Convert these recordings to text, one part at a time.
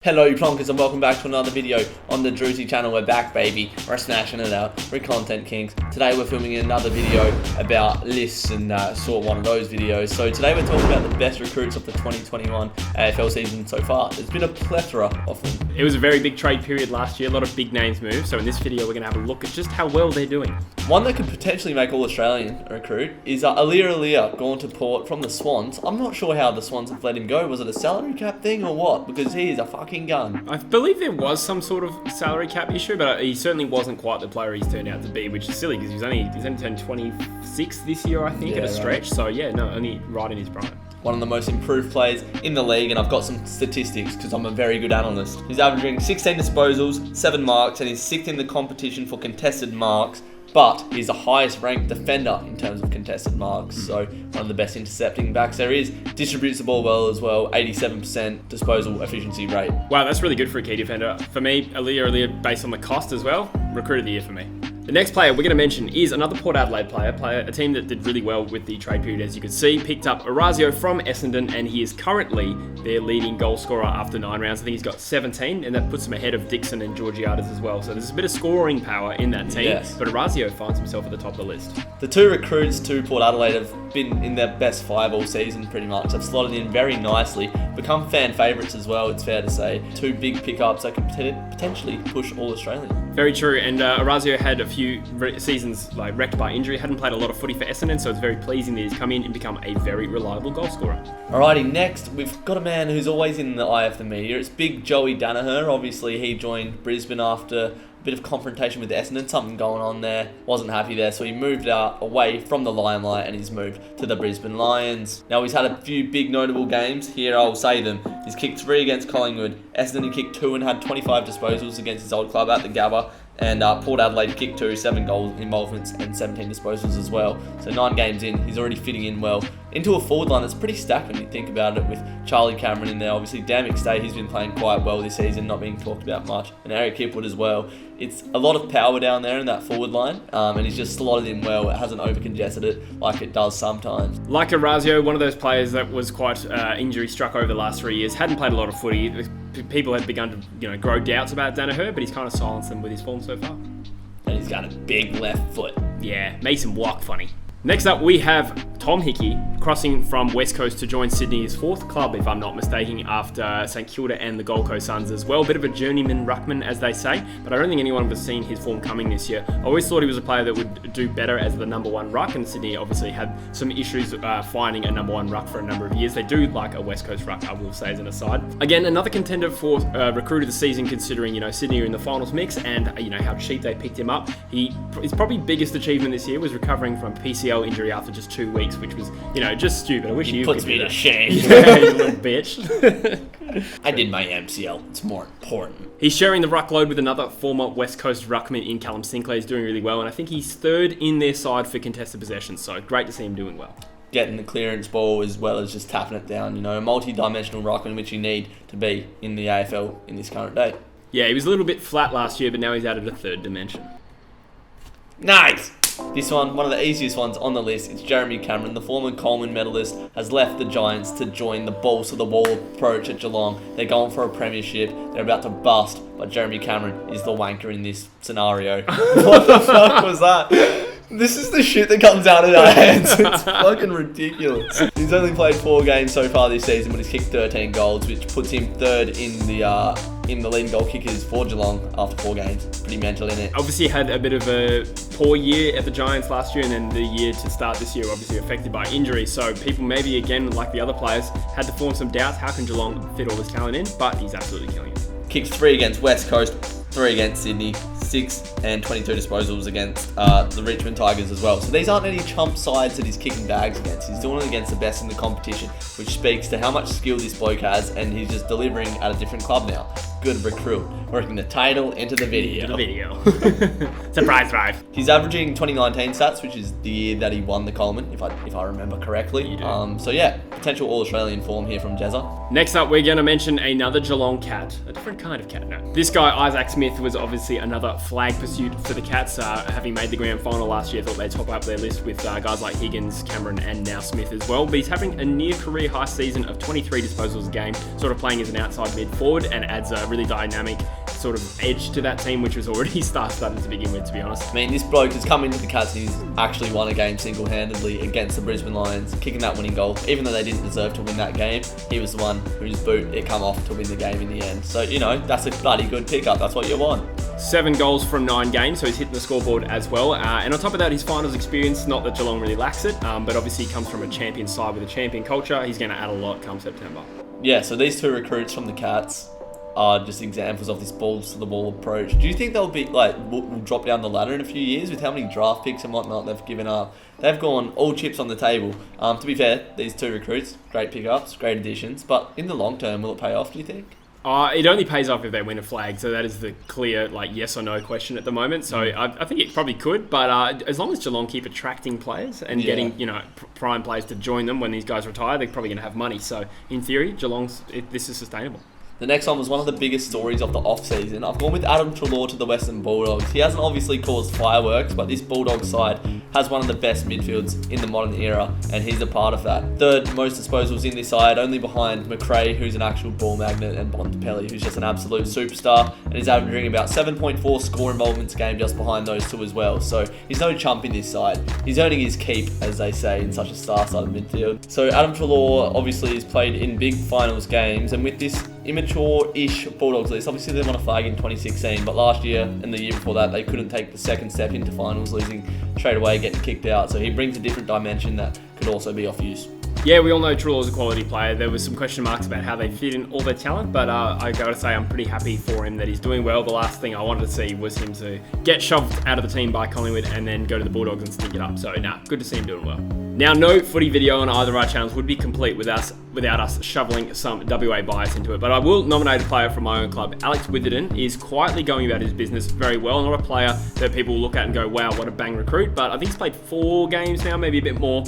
Hello you plonkers and welcome back to another video on the Drewzy channel. We're back, baby. We're smashing it out. We're content kings. Today we're filming another video about lists and sort of one of those videos. So today we're talking about the best recruits of the 2021 AFL season so far. There's been a plethora of them. It was a very big trade period last year. A lot of big names moved. So in this video we're going to have a look at just how well they're doing. One that could potentially make All-Australian recruit is Alia gone to Port from the Swans. I'm not sure how the Swans have let him go. Was it a salary cap thing or what? Because he is a fucking gun. I believe there was some sort of salary cap issue, but he certainly wasn't quite the player he's turned out to be, which is silly because he's only turned 26 this year, I think, at a stretch. Right. So yeah, no, only right in his prime. One of the most improved players in the league, and I've got some statistics because I'm a very good analyst. He's averaging 16 disposals, 7 marks, and he's 6th in the competition for contested marks. But he's the highest ranked defender in terms of contested marks, so one of the best intercepting backs there is. Distributes the ball well as well, 87% disposal efficiency rate. Wow, that's really good for a key defender. For me, Alia, based on the cost as well, recruit of the year for me. The next player we're going to mention is another Port Adelaide player, a team that did really well with the trade period, as you can see. Picked up Orazio from Essendon, and he is currently their leading goal scorer after 9 rounds. I think he's got 17, and that puts him ahead of Dixon and Georgiades as well. So there's a bit of scoring power in that team, yes. But Orazio finds himself at the top of the list. The two recruits to Port Adelaide have been in their best 5 all season pretty much. They've slotted in very nicely, become fan favourites as well, it's fair to say. 2 big pickups that could potentially push All-Australian. Very true, and Orazio had a few seasons wrecked by injury, hadn't played a lot of footy for Essendon, so it's very pleasing that he's come in and become a very reliable goal scorer. Alrighty, next we've got a man who's always in the eye of the media. It's big Joey Daniher. Obviously he joined Brisbane after a bit of confrontation with Essendon, something going on there, wasn't happy there, so he moved away from the limelight and he's moved to the Brisbane Lions. Now he's had a few big notable games, here I'll say them. He's kicked 3 against Collingwood, Essendon he kicked 2 and had 25 disposals against his old club at the Gabba, and Port Adelaide kicked 2, 7 goal involvements and 17 disposals as well. So 9 games in, he's already fitting in well into a forward line that's pretty stacked when you think about it, with Charlie Cameron in there. Obviously Dan McStay, he's been playing quite well this season, not being talked about much, and Eric Hipwood as well. It's a lot of power down there in that forward line, and he's just slotted in well. It hasn't overcongested it like it does sometimes. Like Orazio, one of those players that was quite injury struck over the last 3 years, hadn't played a lot of footy. People had begun to grow doubts about Daniher, but he's kind of silenced them with his form so far. And he's got a big left foot. Yeah, makes him walk funny. Next up, we have Tom Hickey crossing from West Coast to join Sydney's 4th club, if I'm not mistaken, after St Kilda and the Gold Coast Suns as well. Bit of a journeyman ruckman, as they say, but I don't think anyone has seen his form coming this year. I always thought he was a player that would do better as the number 1 ruck, and Sydney obviously had some issues finding a number 1 ruck for a number of years. They do like a West Coast ruck, I will say as an aside. Again, another contender for recruit of the season, considering Sydney are in the finals mix and how cheap they picked him up. His probably biggest achievement this year was recovering from PCL injury after just 2 weeks, which was just stupid. I wish you puts me to shame. Yeah, you little bitch. I did my MCL. It's more important. He's sharing the ruck load with another former West Coast ruckman in Callum Sinclair. He's doing really well, and I think he's 3rd in their side for contested possessions, so great to see him doing well. Getting the clearance ball as well as just tapping it down, a multi-dimensional ruckman which you need to be in the AFL in this current day. Yeah, he was a little bit flat last year, but now he's added a 3rd dimension. Nice! This one of the easiest ones on the list, it's Jeremy Cameron. The former Coleman medalist has left the Giants to join the balls to the wall approach at Geelong. They're going for a premiership. They're about to bust, but Jeremy Cameron is the wanker in this scenario. What the fuck was that? This is the shit that comes out of our hands. It's fucking ridiculous. He's only played 4 games so far this season, but he's kicked 13 goals, which puts him 3rd in the leading goal kickers for Geelong after 4 games. Pretty mental, isn't it? Obviously had a bit of a poor year at the Giants last year, and then the year to start this year obviously affected by injury. So people maybe, again, like the other players, had to form some doubts. How can Geelong fit all this talent in? But he's absolutely killing it. Kicked 3 against West Coast, 3 against Sydney, 6 and 22 disposals against the Richmond Tigers as well. So these aren't any chump sides that he's kicking bags against. He's doing it against the best in the competition, which speaks to how much skill this bloke has, and he's just delivering at a different club now. good recruit. Working the title into the video. Surprise drive. He's averaging 2019 stats, which is the year that he won the Coleman, if I remember correctly. You do. So yeah, potential All-Australian form here from Jezza. Next up, we're going to mention another Geelong cat. A different kind of cat now. This guy, Isaac Smith, was obviously another flag pursuit for the Cats, having made the grand final last year. Thought they'd top up their list with guys like Higgins, Cameron, and now Smith as well. But he's having a near career high season of 23 disposals a game, sort of playing as an outside mid forward, and adds a really dynamic sort of edge to that team, which was already star-studded to begin with, to be honest. I mean, this bloke has come into the Cats and he's actually won a game single-handedly against the Brisbane Lions, kicking that winning goal. Even though they didn't deserve to win that game, he was the one whose boot it come off to win the game in the end. So, you know, that's a bloody good pickup. That's what you want. 7 goals from 9 games, so he's hitting the scoreboard as well. And on top of that, his finals experience, not that Geelong really lacks it, but obviously he comes from a champion side with a champion culture. He's going to add a lot come September. Yeah, so these 2 recruits from the Cats are just examples of this balls to the wall approach. Do you think they'll be will drop down the ladder in a few years with how many draft picks and whatnot they've given up? They've gone all chips on the table. To be fair, these 2 recruits, great pickups, great additions, but in the long term, will it pay off, do you think? It only pays off if they win a flag, so that is the clear yes or no question at the moment. So I think it probably could, but as long as Geelong keep attracting players and getting prime players to join them when these guys retire, they're probably going to have money. So in theory, this is sustainable. The next one was one of the biggest stories of the off-season. I've gone with Adam Treloar to the Western Bulldogs. He hasn't obviously caused fireworks, but this Bulldogs side has one of the best midfields in the modern era, and he's a part of that. 3rd most disposals in this side, only behind McRae, who's an actual ball magnet, and Bontempelli, who's just an absolute superstar, and he's averaging about 7.4 score involvements a game just behind those 2 as well. So he's no chump in this side. He's earning his keep, as they say, in such a star-studded midfield. So Adam Treloar obviously has played in big finals games, and with this immature-ish Bulldogs list. Obviously, they won a flag in 2016, but last year and the year before that, they couldn't take the second step into finals, losing straight away, getting kicked out. So he brings a different dimension that could also be off use. Yeah, we all know Treloar's a quality player. There was some question marks about how they fit in all their talent, but I got to say I'm pretty happy for him that he's doing well. The last thing I wanted to see was him to get shoved out of the team by Collingwood and then go to the Bulldogs and stink it up. So, good to see him doing well. Now, no footy video on either of our channels would be complete without us shoveling some WA bias into it, but I will nominate a player from my own club. Alex Witherden is quietly going about his business very well. Not a player that people will look at and go, wow, what a bang recruit, but I think he's played 4 games now, maybe a bit more,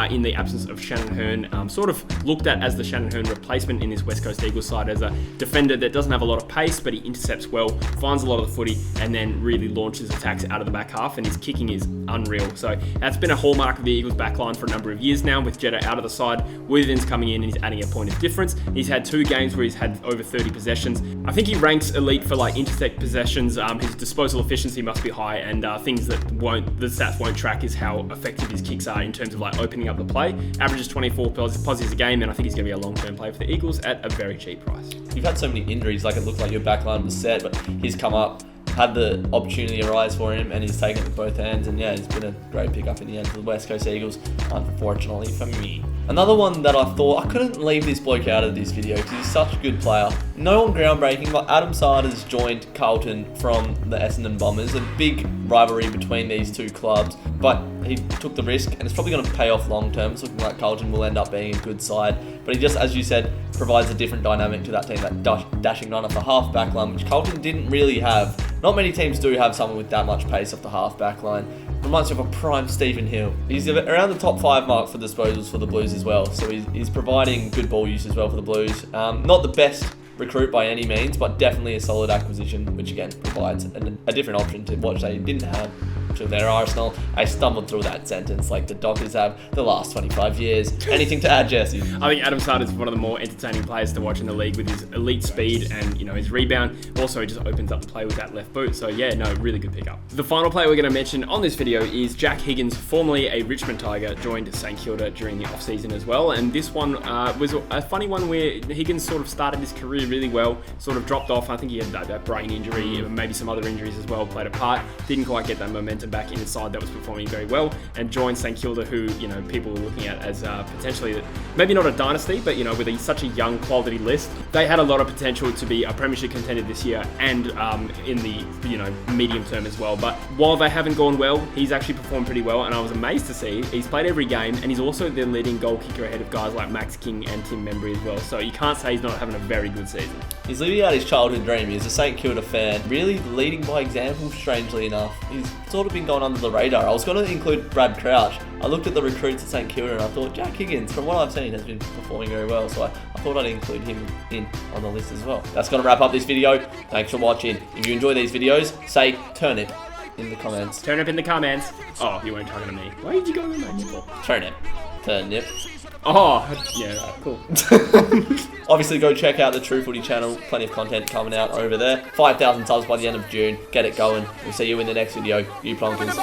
in the absence of Shannon Hearn. Sort of looked at as the Shannon Hearn replacement in this West Coast Eagles side, as a defender that doesn't have a lot of pace, but he intercepts well, finds a lot of the footy, and then really launches attacks out of the back half, and his kicking is unreal. So that's been a hallmark of the Eagles backline for a number of years now, with Jeddah out of the side. Witherden's coming in and he's adding a point of difference. He's had 2 games where he's had over 30 possessions. I think he ranks elite for intersect possessions. His disposal efficiency must be high, and things that the stats won't track is how effective his kicks are in terms of opening up the play. Averages 24 positives a game, and I think he's going to be a long-term player for the Eagles at a very cheap price. You've had so many injuries, it looked like your backline was set, but he's come up, had the opportunity arise for him, and he's taken it with both hands, and he's been a great pickup in the end for the West Coast Eagles, unfortunately for me. Another one that I thought, I couldn't leave this bloke out of this video because he's such a good player. No one groundbreaking, but Adam Saad has joined Carlton from the Essendon Bombers. A big rivalry between these 2 clubs, but he took the risk, and it's probably going to pay off long term. It's looking like Carlton will end up being a good side, but he just, as you said, provides a different dynamic to that team, that dashing run off the half back line, which Carlton didn't really have. Not many teams do have someone with that much pace off the half back line. Reminds me of a prime Stephen Hill. He's around the top 5 mark for disposals for the Blues as well, so he's providing good ball use as well for the Blues. Not the best recruit by any means, but definitely a solid acquisition, which again provides a different option to what they didn't have to their arsenal. I stumbled through that sentence like the Dockers have the last 25 years. Anything to add, Jesse? I think Adam Saad is one of the more entertaining players to watch in the league with his elite speed and his rebound. Also, he just opens up the play with that left boot. So really good pickup. The final player we're going to mention on this video is Jack Higgins, formerly a Richmond Tiger, joined St Kilda during the off-season as well. And this one was a funny one where Higgins sort of started his career really well, sort of dropped off. I think he had that brain injury, maybe some other injuries as well played a part. Didn't quite get that momentum centre-back inside that was performing very well, and joined St Kilda, who, you know, people were looking at as potentially, maybe not a dynasty, but, you know, with such a young quality list, they had a lot of potential to be a premiership contender this year and in the, you know, medium term as well. But while they haven't gone well, he's actually performed pretty well, and I was amazed to see he's played every game, and he's also the leading goal kicker ahead of guys like Max King and Tim Membry as well. So you can't say he's not having a very good season. He's living out his childhood dream. He's a St Kilda fan, really leading by example, strangely enough. He's sort of been going under the radar. I was going to include Brad Crouch. I looked at the recruits at St Kilda and I thought Jack Higgins, from what I've seen, has been performing very well. So I thought I'd include him in on the list as well. That's going to wrap up this video. Thanks for watching. If you enjoy these videos, say turnip in the comments. Turnip in the comments. Oh, you weren't talking to me. Why did you go in my nipple? Turnip. Oh, yeah, right, cool. Obviously, go check out the True Footy channel. Plenty of content coming out over there. 5,000 subs by the end of June. Get it going. We'll see you in the next video. You Plonkers.